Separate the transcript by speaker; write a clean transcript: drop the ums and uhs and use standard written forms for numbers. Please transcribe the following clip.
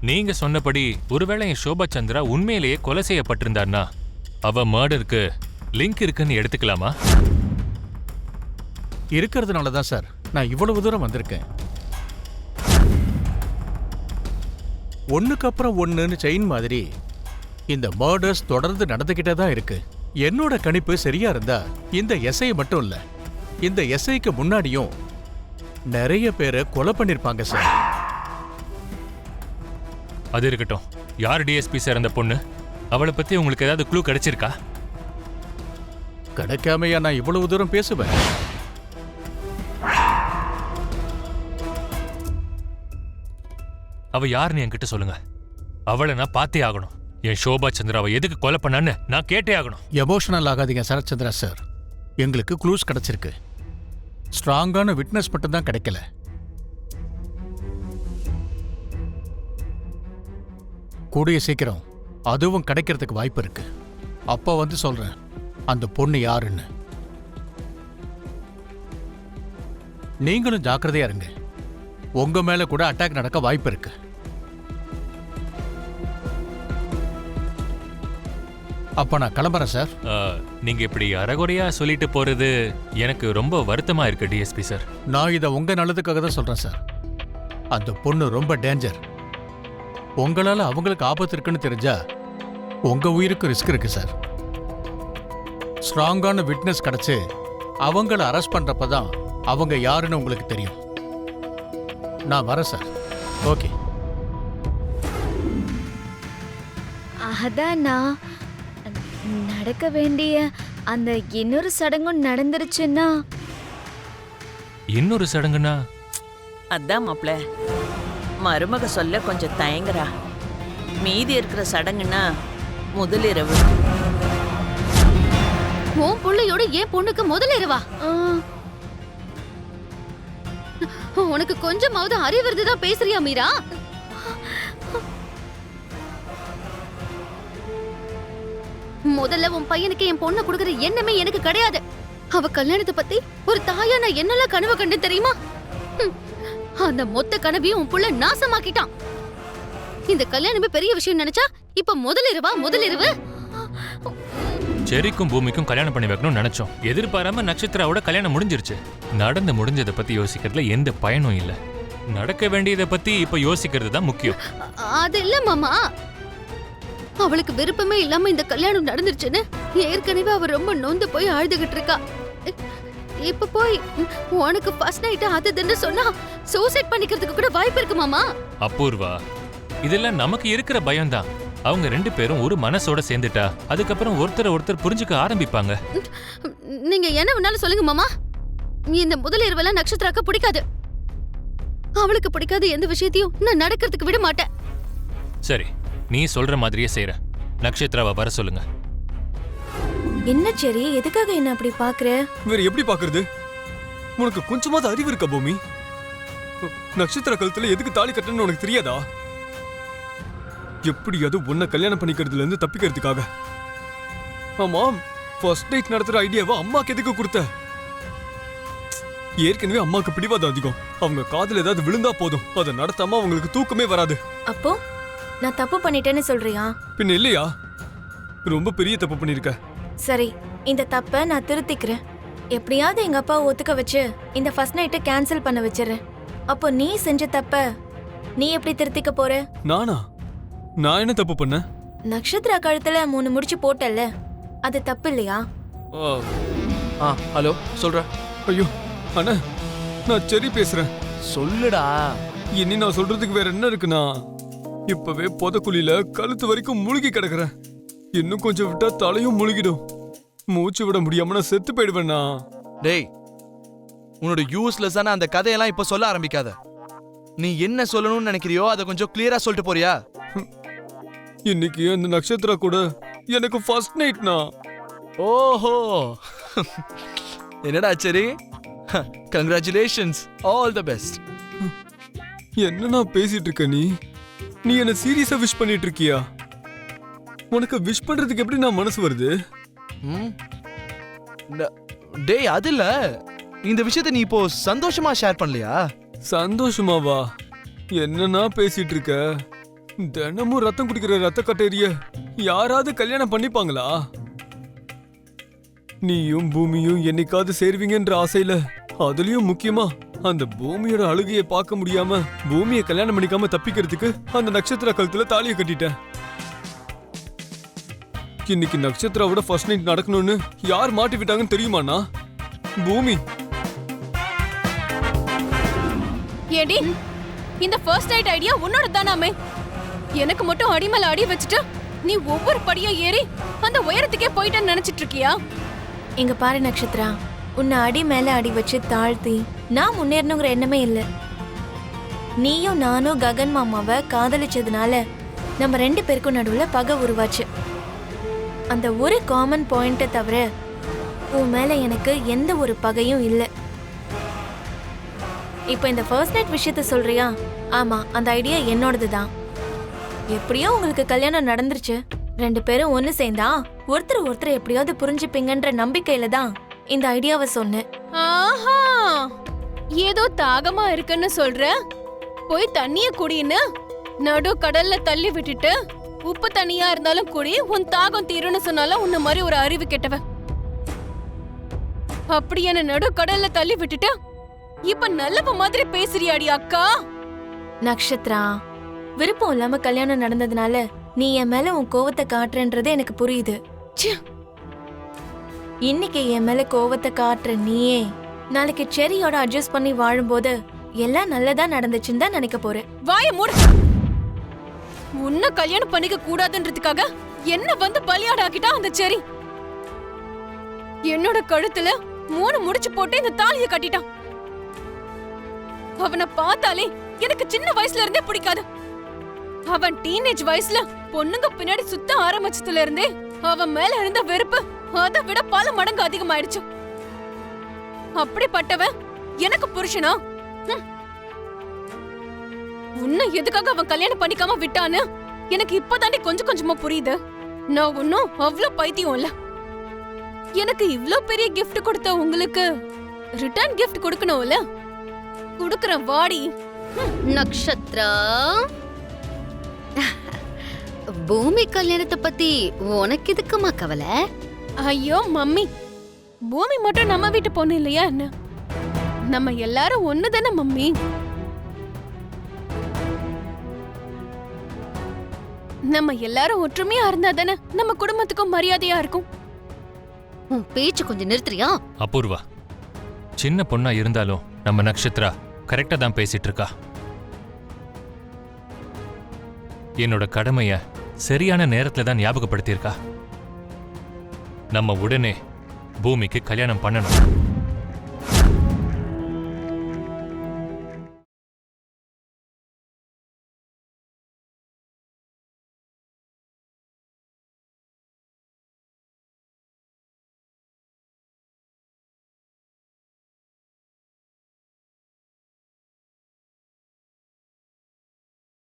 Speaker 1: நீங்க சொன்னபடி ஒருவேளை என் சோபா சந்திரா உண்மையிலேயே கொலை செய்யப்பட்டிருந்தார்னா அவ மர்டருக்கு லிங்க் இருக்குன்னு எடுத்துக்கலாமா?
Speaker 2: இருக்கிறதுனால தான் சார் நான் இவ்வளவு தூரம் வந்திருக்கேன். ஒண்ணுக்கு அப்புறம் ஒண்ணுன்னு செயின் மாதிரி இந்த மர்டர்ஸ் தொடர்ந்து நடந்துகிட்டே தான் இருக்கு. என்னோட கணிப்பு சரியா இருந்தா இந்த எஸ்ஐ மட்டும் இல்ல, இந்த எஸ்ஐக்கு முன்னாடியும் நிறைய பேரை கொலை பண்ணிருப்பாங்க சார்.
Speaker 1: அது இருக்கட்டும். யார் டிஎஸ்பி சார் அந்த பொண்ணு? அவளை பத்தி உங்களுக்கு ஏதாவது க்ளூ கிடைச்சிருக்கா?
Speaker 2: கிடைக்காமையா நான் இவ்வளவு தூரம் பேசுவேன்?
Speaker 1: அவ யாருன்னு என்கிட்ட சொல்லுங்க. அவளை நான் பார்த்தே ஆகணும். என் சோபா சந்திராவை எதுக்கு கொலை பண்ணான்னு நான் கேட்டே ஆகணும்.
Speaker 2: எமோஷனல் ஆகாதீங்க சரத்சந்திரா சார். எங்களுக்கு க்ளூஸ் கிடைச்சிருக்கு. ஸ்ட்ராங்கான விட்னஸ் மட்டும் தான் கிடைக்கல. கூடிய சீக்கிரம் அதுவும் கிடைக்கிறதுக்கு வாய்ப்பு இருக்கு. அப்போ வந்து சொல்றேன் அந்த பொண்ணு யாருன்னு. நீங்களும் ஜாக்கிரதையா இருங்க. உங்க மேல கூட அட்டாக் நடக்க வாய்ப்பு இருக்கு. அப்ப நான் கிளம்புறேன் சார்.
Speaker 1: நீங்க இப்படி அரைகுறையா சொல்லிட்டு போறது எனக்கு ரொம்ப வருத்தமா இருக்கு டிஎஸ்பி சார்.
Speaker 2: நான் இதை உங்க நல்லதுக்காக தான் சொல்றேன் சார். அந்த பொண்ணு ரொம்ப டேஞ்சர். உங்களால அவங்களுக்கு ஆபத்து இருக்குன்னு தெரிஞ்சா உங்க உயிருக்கு ரிஸ்க் இருக்கு சார். ஸ்ட்ராங்கான விட்னஸ் கிடைச்சு அவங்கள அரெஸ்ட் பண்றப்பதான் அவங்க யாருன்னு உங்களுக்கு தெரியும். நான் வரேன் சார். ஓகே.
Speaker 3: அதான் நான் நடக்க வேண்டிய அந்த இன்னொரு சடங்கும் நடந்துருச்சுன்னா.
Speaker 1: இன்னொரு சடங்குனா?
Speaker 4: அதான் மாப்ள மருமக சொல்ல கொஞ்சம் தயங்குறா. மீதி இருக்கிற சடங்குன்னா முதலிரவு.
Speaker 3: உன் புள்ளையோட ஏன் பொண்ணுக்கு முதலிரவா? உனக்கு கொஞ்சமாவது அறிவுறுதுதான் பேசுறியா மீரா? முதல்ல உன் பையனுக்கு என் பொண்ணை கொடுக்கற எண்ணமே எனக்கு கிடையாது. அவ கல்யாணத்தை பத்தி ஒரு தாயா நான் என்னெல்லாம் கனவு கண்டு தெரியுமா? அந்த மொத்த கனவையும் உன் புள்ள நாசமாக்கிட்டான். இந்த கல்யாணமே பெரிய விஷயம் நினைச்சா இப்ப முதலிரவு.
Speaker 1: செரிக்கும் பூமிக்கும் கல்யாணம் பண்ணி வைக்கணும்னு நினைச்சோம். எதிர்பாராம நட்சத்திராவோட கல்யாணம் முடிஞ்சிருச்சு. நடந்து முடிஞ்சதை பத்தி யோசிக்கிறதுல எந்த பயனும் இல்ல. நடக்க வேண்டியதை பத்தி இப்ப யோசிக்கிறது தான் முக்கியம்.
Speaker 3: அது இல்ல மாமா, அவளுக்கு விருப்பமே இல்லாம இந்த கல்யாணம் நடந்துருச்சுன்னு ஏற்கனவே அவ ரொம்ப நொந்து போய் அழுதுகிட்டு இருக்கா. இப்ப போய் உனக்கு ஃபர்ஸ்ட் நைட் அதுன்னு சொன்னா சூசைட் பண்ணிக்கிறதுக்கு கூட வாய்ப்பு இருக்கு மாமா.
Speaker 1: அபூர்வா, இதெல்லாம் நமக்கு இருக்கிற பயம்தான். அவங்க ரெண்டு பேரும் ஒரு மனசோட சேர்ந்துட்டா அதுக்கப்புறம் ஒருத்தர் புரிஞ்சுக்க ஆரம்பிப்பாங்க.
Speaker 3: நீங்க என்ன வேணாலும் சொல்லுங்க மாமா. இந்த முதலிரவெல்லாம் நட்சத்திராக்க பிடிக்காது. அவளுக்கு பிடிக்காத எந்த விஷயத்தையும் நான் நடக்கிறதுக்கு விட மாட்டேன்.
Speaker 1: சரி, நீ சொல்ற மாதிரியே செய்யற. நட்சத்திராவை வர சொல்லுங்க.
Speaker 5: என்ன சரி, எதுக்காக என்ன அப்படி பாக்குற?
Speaker 6: வேற எப்படி பாக்குறது? உனக்கு கொஞ்சமாவது அறிவு இருக்கா பூமி? நட்சத்திர கழுத்துல எதுக்கு தாலி கட்டணும்னு உனக்கு தெரியாதா? எப்படியாவது உன்னை கல்யாணம் பண்ணிக்கிறதுல இருந்து தப்பிக்கிறதுக்காக. ஆமா, ஃபர்ஸ்ட் நைட் நடத்துற ஐடியாவை அம்மாக்கு எதுக்கு கொடுத்த? ஏற்கனவே அம்மாக்கு பிடிவாதம் அதிகம். அவங்க காதுல ஏதாவது விழுந்தா போதும், அதை நடத்தாம அவங்களுக்கு தூக்கமே வராது.
Speaker 5: அப்போ நான் தப்பு பண்ணிட்டேன்னு சொல்றியா?
Speaker 6: பின்ன இல்லையா? ரொம்ப பெரிய தப்பு பண்ணிருக்க.
Speaker 5: சரி, இந்த தப்ப நான் திருத்திக்கிறேன். எப்படியாவது எங்க அப்பா ஒத்துக்க வச்சு இந்த ஃபர்ஸ்ட் நைட்டை கேன்சல் பண்ண வச்சிடுறேன். அப்போ நீ செஞ்ச தப்ப நீ எப்படி திருத்திக்க போற?
Speaker 6: நானா? நான் என்ன தப்பு பண்ண?
Speaker 5: நட்சத்திர கழுத்துல 3 முடிச்சு போட்டல்ல, அது தப்பு இல்லையா?
Speaker 7: ஹலோ, சொல்ற.
Speaker 6: ஐயோ அண்ணா, நான் சரி பேசுறேன்.
Speaker 7: சொல்லுடா.
Speaker 6: இனி நான் சொல்றதுக்கு வேற என்ன இருக்குண்ணா? இப்பவே புதக்குழியில கழுத்து வரைக்கும் முழுகி கிடக்குறேன். இன்னும் கொஞ்சம் விட்டா தலையும் முழுகிடும். மூச்சு விட முடியாம நான் செத்து போயிடுவேண்ணா.
Speaker 7: டேய், உன்னோட யூஸ்லெஸ்ஸான அந்த கதையெல்லாம் இப்ப சொல்ல ஆரம்பிக்காத. நீ என்ன சொல்லணும்னு நினைக்கிறியோ அதை கொஞ்சம் கிளியரா சொல்லிட்டு போறியா?
Speaker 6: இன்னைக்கு அந்த நட்சத்திரா கூட எனக்கு ஃபர்ஸ்ட் நைட்னா.
Speaker 7: ஓஹோ, என்னடா சரி, கங்க்ராச்சுலேஷன்ஸ், ஆல் தி பெஸ்ட்.
Speaker 6: என்னண்ணா பேசிட்டு இருக்க நீ? நீ என்ன சீரியஸா விஷ் பண்ணிட்டு இருக்கியா? உனக்கு விஷ் பண்றதுக்கு எப்படி நான் மனசு வருது?
Speaker 7: டேய், அது இல்ல, இந்த விஷயத்தை நீ இப்போ சந்தோஷமா ஷேர் பண்ணலையா?
Speaker 6: சந்தோஷமாவா? என்னன்னா பேசிட்டு இருக்க? தினமும் ரத்தம் குடிக்கிற ரத்த கட்டேரிய யாராவது கல்யாணம் பண்ணிப்பாங்களா? நீயும் பூமியும் என்னைக்காவது சேர்வீங்கன்ற ஆசையில, அதுலயும் முக்கியமா அந்த பூமியோட அழுகையை பார்க்க முடியாம பூமியை கல்யாணம் பண்ணிக்காம தப்பிக்கிறதுக்கு அந்த நட்சத்திர கழுத்துல தாலியை கட்டிட்டேன். இன்னைக்கு நட்சத்திராவோட ஃபர்ஸ்ட் நைட் நடக்கணும்னு யார் மாட்டி விட்டாங்கன்னு தெரியுமாண்ணா? பூமி.
Speaker 8: ஏடி, இந்த ஃபர்ஸ்ட் நைட் ஐடியா உன்னோட தானாமே? எனக்கு மட்டும் அடி மேல அடி வச்சுட்டு நீ ஒவ்வொரு படியா ஏறி அந்த உயரத்துக்கே போயிட்டேன்னு நினைச்சிட்டு இருக்கியா?
Speaker 5: இங்க பாரு நட்சத்திரா, உன்னை அடி மேல அடி வச்சு தாழ்த்தி நான் முன்னேறணுங்கிற எண்ணமே இல்ல. நீயும் நானும் ககன் மாமாவை காதலிச்சதுனால நம்ம 2 பேருக்கும் நடுவுல பகை உருவாச்சு. அந்த ஒரு காமன் பாயிண்ட்டை தவிர உன் மேல எனக்கு எந்த ஒரு பகையும் இல்ல. இப்போ இந்த ஃபர்ஸ்ட் நைட் விஷயத்த சொல்றியா? ஆமா, அந்த ஐடியா என்னோடது தான். எப்படியோ உங்களுக்கு கல்யாணம் நடந்துருச்சு. 2 பேரும் ஒன்னு சேர்ந்தா ஒருத்தர் எப்படியாவது புரிஞ்சுப்பீங்கன்ற நம்பிக்கையில தான் இந்த ஐடியாவை சொன்னேன்.
Speaker 8: ஆஹா, ஏதோ தாகமா இருக்குன்னு சொல்ற, போய் தண்ணிய குடின்னு நடு கடல்ல தள்ளி விட்டுட்டு உப்பு தண்ணியா இருந்தாலும் குடி, உன் தாகம் தீரும்னு சொன்னாலும் உன்ன மாதிரி ஒரு அறிவு கெட்டவ. அப்படி என்ன நடு கடல்ல தள்ளி விட்டுட்டு இப்ப நல்லவ மாதிரி பேசுறியாடி அக்கா?
Speaker 5: நக்ஷத்ரா, விருப்பம் இல்லாம கல்யாணம் நடந்ததுனால நீ என் மேல உன் கோவத்தை காட்டுறன்றது எனக்கு புரியுது.
Speaker 8: ச்சே.
Speaker 5: இன்னைக்கு என் மேல கோவத்தை காட்டுற நீயே நாளைக்கு செரியோட அட்ஜஸ்ட் பண்ணி வாழும்போது எல்லாம் நல்லதா நடந்துச்சுன்னு தான் நினைக்க போறேன்.
Speaker 8: வாய மூடு. உன்னை கல்யாணம் பண்ணிக்க கூடாதுன்றதுக்காக என்ன வந்து பலியாடாக்கிட்டா அந்த செரி. என்னோட கழுத்துல 3 முடிச்சு போட்டு இந்த தாலியை கட்டிட்டான். அவனை பார்த்தாலே எனக்கு சின்ன வயசுல இருந்தே பிடிக்காது. அவன் டீனேஜ் வயசுல பொண்ணுங்க பின்னாடி சுத்த ஆரம்பிச்சதுல இருந்தே அவன் மேல இருந்த வெறுப்பு அதை விட பல மடங்கு அதிகமாயிடுச்சு. அப்படிப்பட்டவன் எனக்கு புருஷனா? உன்னை எதுக்காக அவன் கல்யாணம் பண்ணிக்காம விட்டான்னு எனக்கு இப்பதாண்டி கொஞ்சம் கொஞ்சமா புரியுது. நான் ஒன்னும் அவ்வளவு பைத்தியம் இல்ல. எனக்கு இவ்ளோ பெரிய கிஃப்ட் கொடுத்த உங்களுக்கு ரிட்டர்ன் கிஃப்ட் கொடுக்கணும்ல? கொடுக்கறேன் வாடி.
Speaker 3: நக்ஷத்ரா, பூமி கல்யாணத்தை பத்தி உனக்கு எதுக்குமா கவலை?
Speaker 8: ஐயோ மம்மி, பூமி மட்டும் நம்ம வீட்டு பொண்ணு இல்லையா என்ன? நம்ம எல்லாரும் ஒண்ணுதானே மம்மி. நம்ம எல்லாரும் ஒற்றுமையா இருந்தா தானே நம்ம குடும்பத்துக்கும் மரியாதையா இருக்கும்.
Speaker 3: உன் பேச்சு கொஞ்சம் நிறுத்துறியா?
Speaker 1: அபூர்வா, சின்ன பொண்ணா இருந்தாலும் நம்ம நக்ஷத்ரா கரெக்டா தான் பேசிட்டு இருக்கா. என்னோட கடமைய சரியான நேரத்துல தான் ஞாபகப்படுத்தியிருக்கா. நம்ம உடனே பூமிக்கு கல்யாணம் பண்ணணும்.